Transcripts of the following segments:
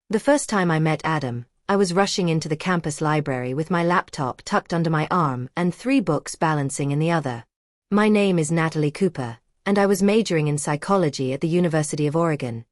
The first time I met Adam, I was rushing into the campus library with my laptop tucked under my arm and 3 books balancing in the other. My name is Natalie Cooper, and I was majoring in psychology at the University of Oregon,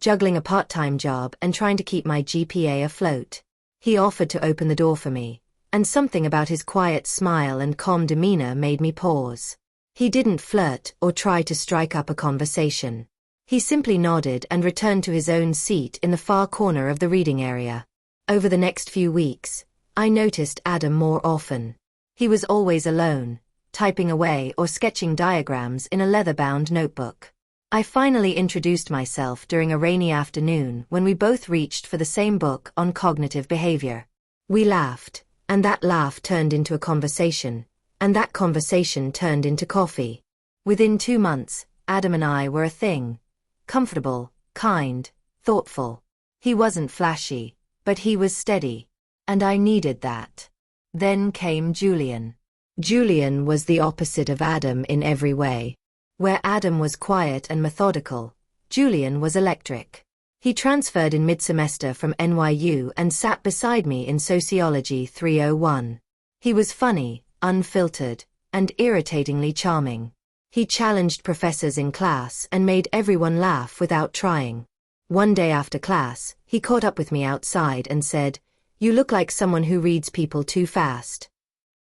juggling a part-time job and trying to keep my GPA afloat. He offered to open the door for me, and something about his quiet smile and calm demeanor made me pause. He didn't flirt or try to strike up a conversation. He simply nodded and returned to his own seat in the far corner of the reading area. Over the next few weeks, I noticed Adam more often. He was always alone, typing away or sketching diagrams in a leather-bound notebook. I finally introduced myself during a rainy afternoon when we both reached for the same book on cognitive behavior. We laughed, and that laugh turned into a conversation, and that conversation turned into coffee. Within 2 months, Adam and I were a thing. Comfortable, kind, thoughtful. He wasn't flashy, but he was steady. And I needed that. Then came Julian. Julian was the opposite of Adam in every way. Where Adam was quiet and methodical, Julian was electric. He transferred in mid-semester from NYU and sat beside me in Sociology 301. He was funny, unfiltered, and irritatingly charming. He challenged professors in class and made everyone laugh without trying. One day after class, he caught up with me outside and said, "You look like someone who reads people too fast."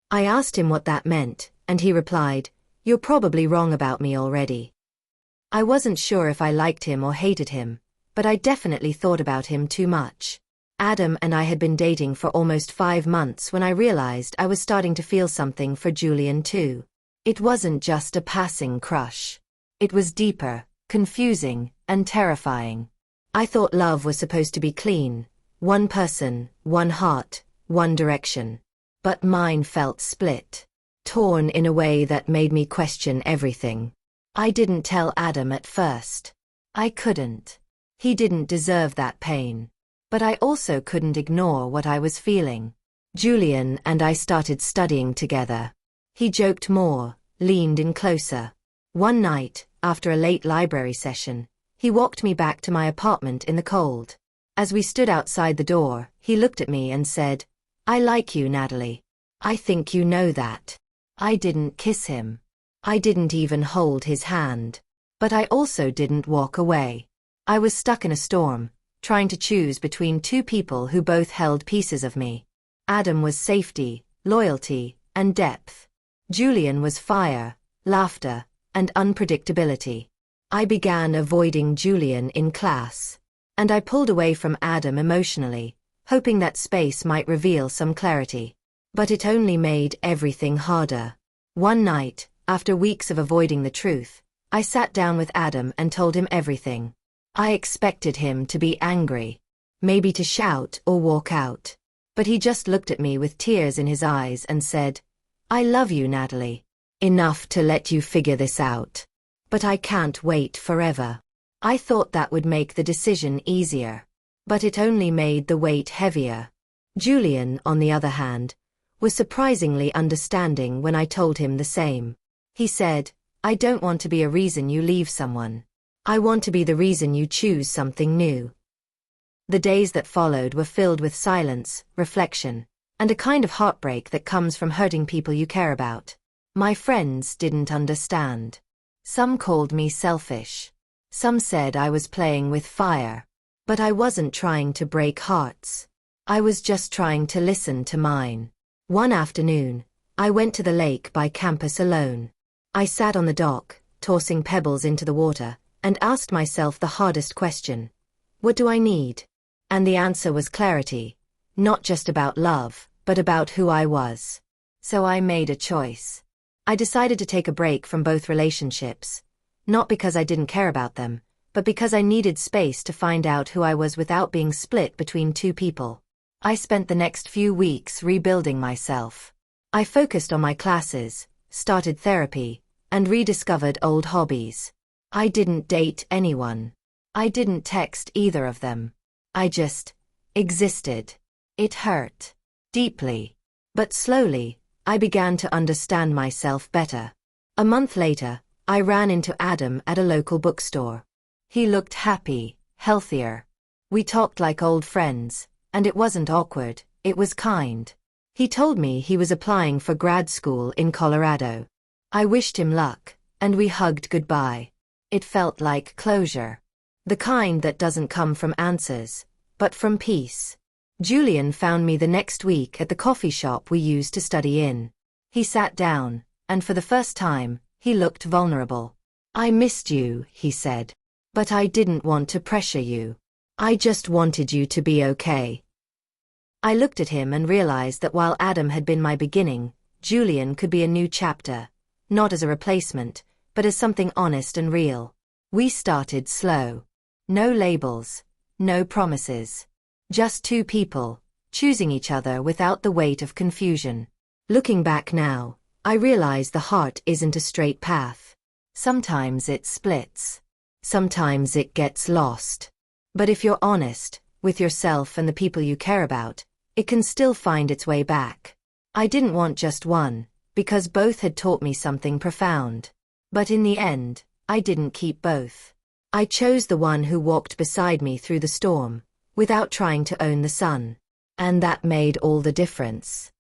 I asked him what that meant, and he replied, "You're probably wrong about me already." I wasn't sure if I liked him or hated him, but I definitely thought about him too much. Adam and I had been dating for almost 5 months when I realized I was starting to feel something for Julian too. It wasn't just a passing crush. It was deeper, confusing, and terrifying. I thought love was supposed to be clean, one person, one heart, one direction. But mine felt split, torn in a way that made me question everything. I didn't tell Adam at first. I couldn't. He didn't deserve that pain. But I also couldn't ignore what I was feeling. Julian and I started studying together. He joked more, leaned in closer. One night, after a late library session, he walked me back to my apartment in the cold. As we stood outside the door, he looked at me and said, "I like you, Natalie. I think you know that." I didn't kiss him. I didn't even hold his hand. But I also didn't walk away. I was stuck in a storm, trying to choose between 2 people who both held pieces of me. Adam was safety, loyalty, and depth. Julian was fire, laughter, and unpredictability. I began avoiding Julian in class. And I pulled away from Adam emotionally, hoping that space might reveal some clarity. But it only made everything harder. One night, after weeks of avoiding the truth, I sat down with Adam and told him everything. I expected him to be angry, maybe to shout or walk out. But he just looked at me with tears in his eyes and said, "I love you, Natalie. Enough to let you figure this out. But I can't wait forever." I thought that would make the decision easier. But it only made the weight heavier. Julian, on the other hand, was surprisingly understanding when I told him the same. He said, "I don't want to be a reason you leave someone. I want to be the reason you choose something new." The days that followed were filled with silence, reflection, and a kind of heartbreak that comes from hurting people you care about. My friends didn't understand. Some called me selfish. Some said I was playing with fire. But I wasn't trying to break hearts. I was just trying to listen to mine. One afternoon, I went to the lake by campus alone. I sat on the dock, tossing pebbles into the water, and asked myself the hardest question. What do I need? And the answer was clarity. Not just about love, but about who I was. So I made a choice. I decided to take a break from both relationships. Not because I didn't care about them, but because I needed space to find out who I was without being split between 2 people. I spent the next few weeks rebuilding myself. I focused on my classes, started therapy, and rediscovered old hobbies. I didn't date anyone. I didn't text either of them. I just existed. It hurt. Deeply. But slowly, I began to understand myself better. A month later, I ran into Adam at a local bookstore. He looked happy, healthier. We talked like old friends, and it wasn't awkward, it was kind. He told me he was applying for grad school in Colorado. I wished him luck, and we hugged goodbye. It felt like closure. The kind that doesn't come from answers, but from peace. Julian found me the next week at the coffee shop we used to study in. He sat down, and for the first time, he looked vulnerable. "I missed you," he said. "But I didn't want to pressure you. I just wanted you to be okay." I looked at him and realized that while Adam had been my beginning, Julian could be a new chapter, not as a replacement, but as something honest and real. We started slow. No labels, no promises. Just two people, choosing each other without the weight of confusion. Looking back now, I realize the heart isn't a straight path. Sometimes it splits. Sometimes it gets lost. But if you're honest, with yourself and the people you care about, it can still find its way back. I didn't want just one, because both had taught me something profound. But in the end, I didn't keep both. I chose the one who walked beside me through the storm, without trying to own the sun. And that made all the difference.